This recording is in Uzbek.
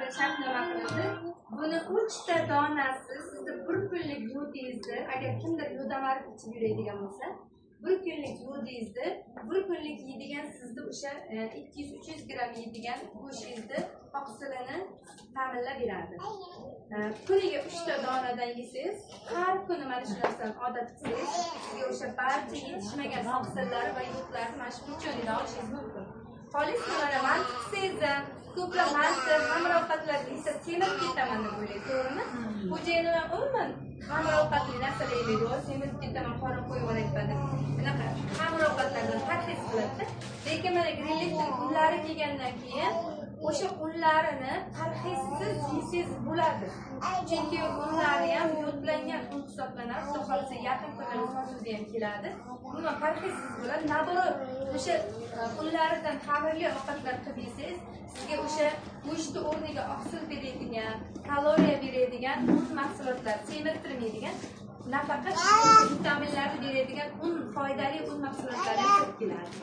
donasida shartnoma qilindi. Buni 3 ta donasi sizni 1 kunlik yudingizni, agar kimdir yo'damarib ichib yuradigan bo'lsa, 1 kunlik yudingizni, 1 kunlik yeydigan sizni o'sha 200-300 gramm yeydigan go'shtingizni oqsilini ta'minlab beradi. Kuniga 3 ta donadan yesangiz, har kuni mana shu narsani odat qilsangiz, sizga o'sha barcha yetishmagan oqsillar va yo'qlarni mana shu po'chonidan olishingiz mumkin. Xolis mana mantiqsizda ko'plab mantiq, hamrohatlar esa semirib ketaman deb o'ylaysiz, to'g'rimi? Xo'jayinim ham umuman hamrohatli narsalar yeydi, semirib ketaman, qorin qo'yib olayapman deb. Bunaqa hamrohatlardan parhez qiladi. Lekin mana grillitning unlari kelgandan keyin o'sha unlarini parhezsiz yeysiz bo'ladi. Chunki unlari ham yodlangan un hisoblanadi, xudo xolisa yaqin kunlarda sizga ham keladi. Umuman parhezsiz bo'ladi. Naborot o'sha unlaridan ta'mirli ovqatlar qilib yesangiz, sizga o'sha go'shtni o'rniga oqsil beradigan, kaloriya beradigan un mahsulotlar, semirtirmaydigan, nafaqat vitaminlarni beradigan foydali un mahsulotlari kirib keladi.